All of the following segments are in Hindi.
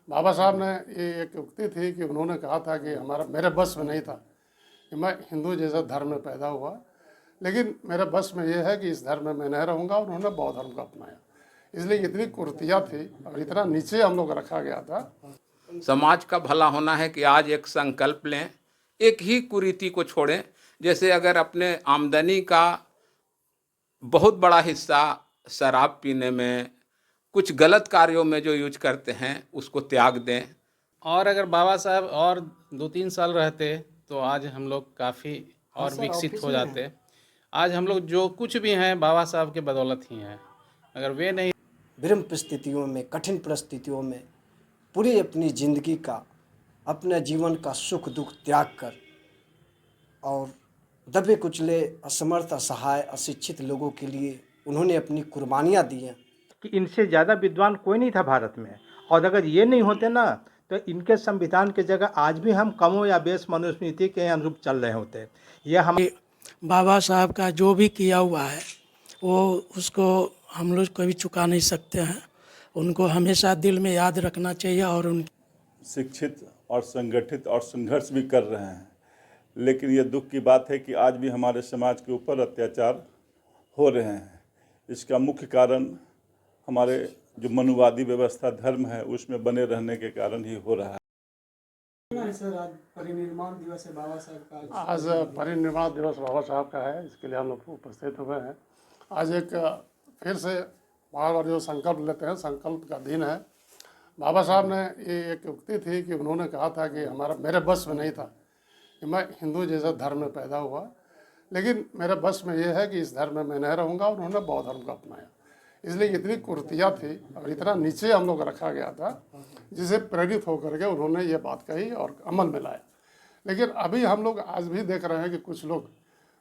बाबा साहब ने ये एक उक्ति थी कि उन्होंने कहा था कि मेरे बस में नहीं था कि मैं हिंदू जैसा धर्म में पैदा हुआ, लेकिन मेरे बस में ये है कि इस धर्म में मैं नहीं रहूँगा, और उन्होंने बौद्ध धर्म को अपनाया। इसलिए इतनी कुर्तियाँ थी और इतना नीचे हम लोग रखा गया था। समाज का भला होना है कि आज एक संकल्प लें, एक ही कुरीति को छोड़ें। जैसे अगर अपने आमदनी का बहुत बड़ा हिस्सा शराब पीने में, कुछ गलत कार्यों में जो यूज करते हैं, उसको त्याग दें। और अगर बाबा साहब और 2-3 साल रहते तो आज हम लोग काफ़ी और विकसित हो जाते। आज हम लोग जो कुछ भी हैं बाबा साहब के बदौलत ही हैं। अगर वे नहीं, विषम परिस्थितियों में, कठिन परिस्थितियों में पूरी अपनी ज़िंदगी का, अपने जीवन का सुख दुख त्याग कर और दबे कुचले, असमर्थ, असहाय, अशिक्षित लोगों के लिए उन्होंने अपनी कुर्बानियाँ दी हैं। कि इनसे ज़्यादा विद्वान कोई नहीं था भारत में, और अगर ये नहीं होते ना तो इनके संविधान की जगह आज भी हम कमों या बेस मनुस्मृति के अनुरूप चल रहे होते। ये हम बाबा साहब का जो भी किया हुआ है वो उसको हम लोग कभी चुका नहीं सकते हैं। उनको हमेशा दिल में याद रखना चाहिए। और उन शिक्षित और संगठित और संघर्ष भी कर रहे हैं, लेकिन ये दुख की बात है कि आज भी हमारे समाज के ऊपर अत्याचार हो रहे हैं। इसका मुख्य कारण हमारे जो मनुवादी व्यवस्था धर्म है उसमें बने रहने के कारण ही हो रहा है। सर, आज परिनिर्वाण दिवस है बाबा साहब का। आज परिनिर्वाण दिवस बाबा साहब का है, इसके लिए हम लोग उपस्थित हुए हैं। आज एक फिर से बार बार जो संकल्प लेते हैं, संकल्प का दिन है। बाबा साहब ने ये एक उक्ति थी कि उन्होंने कहा था कि मेरे बस में नहीं था कि मैं हिंदू जैसा धर्म में पैदा हुआ, लेकिन मेरे बस में ये है कि इस धर्म में मैं नहीं रहूँगा, और उन्होंने बौद्ध धर्म को अपनाया। इसलिए इतनी कुर्तियाँ थी और इतना नीचे हम लोग रखा गया था, जिसे प्रेरित होकर के उन्होंने ये बात कही और अमल में लाया। लेकिन अभी हम लोग आज भी देख रहे हैं कि कुछ लोग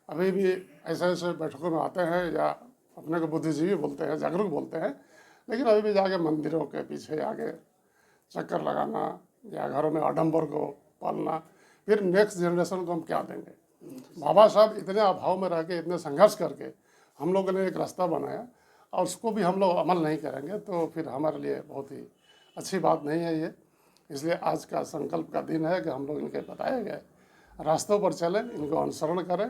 अभी भी ऐसे ऐसे बैठकों में आते हैं, या अपने को बुद्धिजीवी बोलते हैं, जागरूक बोलते हैं, लेकिन अभी भी जाके मंदिरों के पीछे आगे चक्कर लगाना या घरों में आडंबर को पालना, फिर नेक्स्ट जनरेशन को हम क्या देंगे। बाबा साहब इतने अभाव में रह के, इतने संघर्ष करके हम लोगों ने एक रास्ता बनाया, और उसको भी हम लोग अमल नहीं करेंगे तो फिर हमारे लिए बहुत ही अच्छी बात नहीं है ये। इसलिए आज का संकल्प का दिन है कि हम लोग इनके बताए गए रास्तों पर चलें, इनको अनुसरण करें,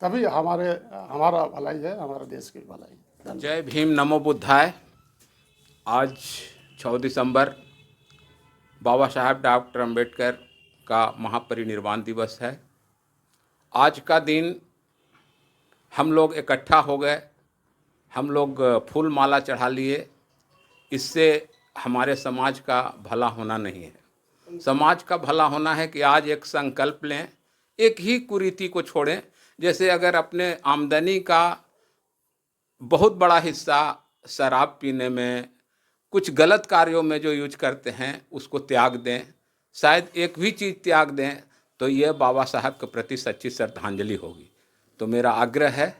तभी हमारा भलाई है, हमारे देश की भलाई। जय भीम, नमो बुद्धाय। आज 6 दिसंबर बाबा साहब डॉक्टर अंबेडकर का महापरिनिर्वाण दिवस है। आज का दिन हम लोग इकट्ठा हो गए, हम लोग फूल माला चढ़ा लिए। इससे हमारे समाज का भला होना नहीं है। समाज का भला होना है कि आज एक संकल्प लें, एक ही कुरीति को छोड़ें। जैसे अगर अपने आमदनी का बहुत बड़ा हिस्सा शराब पीने में, कुछ गलत कार्यों में जो यूज करते हैं, उसको त्याग दें। शायद एक भी चीज़ त्याग दें तो ये बाबा साहब के प्रति सच्ची श्रद्धांजलि होगी। तो मेरा आग्रह है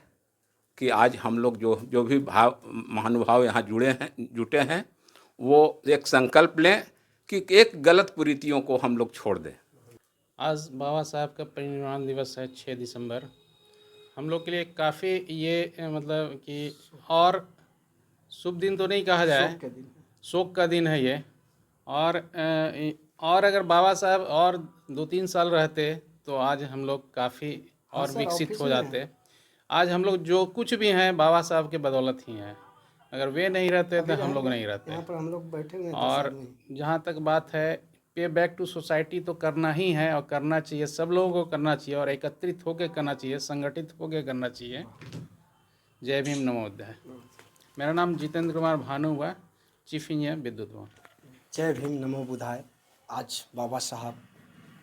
कि आज हम लोग जो भी महानुभाव यहाँ जुटे हैं, वो एक संकल्प लें कि एक गलत कुरीतियों को हम लोग छोड़ दें। आज बाबा साहब का परिनिर्वाण दिवस है 6 दिसंबर। हम लोग के लिए काफ़ी ये मतलब कि और शुभ दिन तो नहीं कहा जाए, शोक का दिन है ये। और अगर बाबा साहब और 2-3 साल रहते तो आज हम लोग काफ़ी और विकसित हो जाते। आज हम लोग जो कुछ भी हैं बाबा साहब के बदौलत ही हैं। अगर वे नहीं रहते तो हम लोग नहीं रहते। यहाँ पर हम लोग बैठेंगे। और जहाँ तक बात है पे बैक टू सोसाइटी, तो करना ही है और करना चाहिए, सब लोगों को करना चाहिए, और एकत्रित होकर करना चाहिए, संगठित होकर करना चाहिए। जय भीम, नमो बुद्धाय। मेरा नाम जितेंद्र कुमार भानु हुआ, चीफ इंजीनियर विद्युत भवन। जय भीम, नमो बुद्धाय। आज बाबा साहब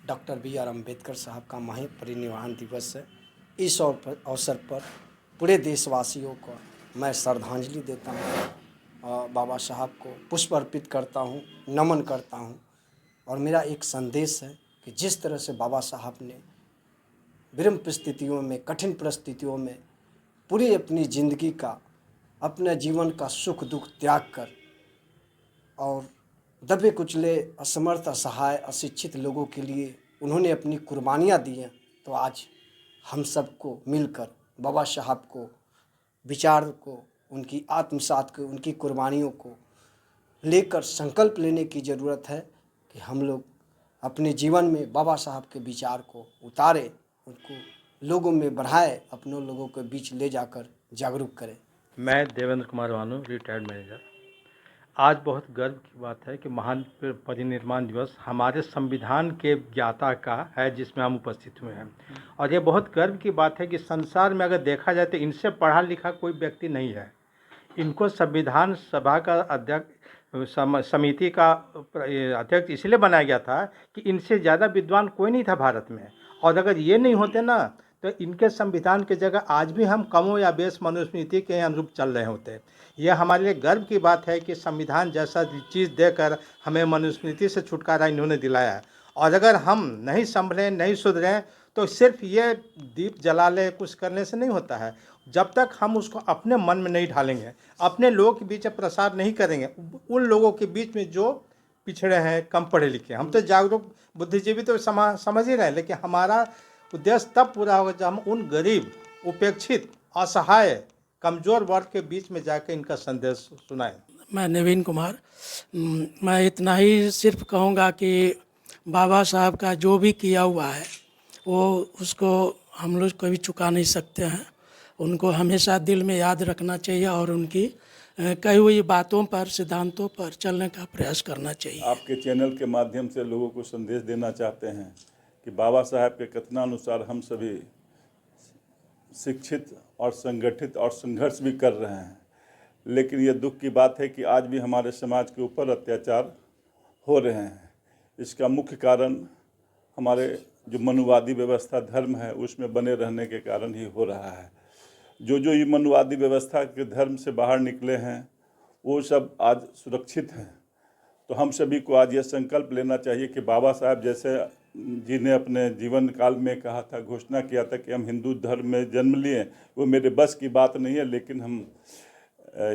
डॉक्टर B.R. अम्बेडकर साहब का महापरिनिर्वाण दिवस है। इस अवसर पर पूरे देशवासियों को मैं श्रद्धांजलि देता हूँ और बाबा साहब को पुष्प अर्पित करता हूँ, नमन करता हूँ। और मेरा एक संदेश है कि जिस तरह से बाबा साहब ने विषम परिस्थितियों में, कठिन परिस्थितियों में पूरी अपनी ज़िंदगी का, अपने जीवन का सुख दुख त्याग कर और दबे कुचले, असमर्थ, असहाय, अशिक्षित लोगों के लिए उन्होंने अपनी कुर्बानियाँ दी हैं, तो आज हम सबको मिलकर बाबा साहब को, विचार को, उनकी आत्मसात को, उनकी कुर्बानियों को लेकर संकल्प लेने की ज़रूरत है कि हम लोग अपने जीवन में बाबा साहब के विचार को उतारे, उनको लोगों में बढ़ाए, अपने लोगों के बीच ले जाकर जागरूक करें। मैं देवेंद्र कुमार वानू, रिटायर्ड मैनेजर। आज बहुत गर्व की बात है कि महान परिनिर्वाण दिवस हमारे संविधान के ज्ञाता का है, जिसमें हम उपस्थित हुए हैं। और ये बहुत गर्व की बात है कि संसार में अगर देखा जाए तो इनसे पढ़ा लिखा कोई व्यक्ति नहीं है। इनको संविधान सभा का अध्यक्ष समिति का अध्यक्ष इसलिए बनाया गया था कि इनसे ज़्यादा विद्वान कोई नहीं था भारत में। और अगर ये नहीं होते ना तो इनके संविधान की जगह आज भी हम कमो या बेस मनुस्मृति के अनुरूप चल रहे होते। यह हमारे लिए गर्व की बात है कि संविधान जैसा चीज़ देकर हमें मनुस्मृति से छुटकारा इन्होंने दिलाया है। और अगर हम नहीं संभलें, नहीं सुधरें तो सिर्फ ये दीप जला ले कुछ करने से नहीं होता है। जब तक हम उसको अपने मन में नहीं ढालेंगे, अपने लोगों के बीच प्रसार नहीं करेंगे, उन लोगों के बीच में जो पिछड़े हैं, कम पढ़े लिखे, हम तो जागरूक बुद्धिजीवी तो समझ ही रहे हैं, लेकिन हमारा उद्देश्य तब पूरा होगा जब हम उन गरीब, उपेक्षित, असहाय, कमज़ोर वर्ग के बीच में जाकर इनका संदेश सुनाएं। मैं नवीन कुमार, मैं इतना ही सिर्फ कहूँगा कि बाबा साहब का जो भी किया हुआ है वो उसको हम लोग कभी चुका नहीं सकते हैं। उनको हमेशा दिल में याद रखना चाहिए और उनकी कही हुई बातों पर, सिद्धांतों पर चलने का प्रयास करना चाहिए। आपके चैनल के माध्यम से लोगों को संदेश देना चाहते हैं कि बाबा साहब के कथनानुसार हम सभी शिक्षित और संगठित और संघर्ष भी कर रहे हैं, लेकिन ये दुख की बात है कि आज भी हमारे समाज के ऊपर अत्याचार हो रहे हैं। इसका मुख्य कारण हमारे जो मनुवादी व्यवस्था धर्म है उसमें बने रहने के कारण ही हो रहा है। जो ये मनुवादी व्यवस्था के धर्म से बाहर निकले हैं वो सब आज सुरक्षित हैं। तो हम सभी को आज यह संकल्प लेना चाहिए कि बाबा साहब जैसे जिन्हें अपने जीवन काल में कहा था, घोषणा किया था कि हम हिंदू धर्म में जन्म लिए, वो मेरे बस की बात नहीं है, लेकिन हम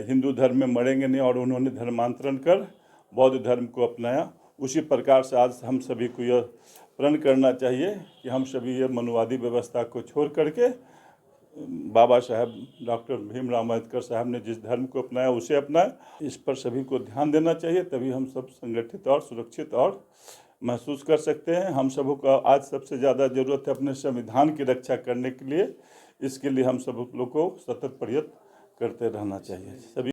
हिंदू धर्म में मरेंगे नहीं। और उन्होंने धर्मांतरण कर बौद्ध धर्म को अपनाया। उसी प्रकार से आज हम सभी को यह प्रण करना चाहिए कि हम सभी यह मनुवादी व्यवस्था को छोड़ करके बाबा साहब डॉक्टर भीमराव अम्बेडकर साहब ने जिस धर्म को अपनाया उसे अपनाए। इस पर सभी को ध्यान देना चाहिए, तभी हम सब संगठित और सुरक्षित और महसूस कर सकते हैं। हम सबों को आज सबसे ज़्यादा ज़रूरत है अपने संविधान की रक्षा करने के लिए। इसके लिए हम सब लोग को सतत प्रयत्न करते रहना चाहिए। सभी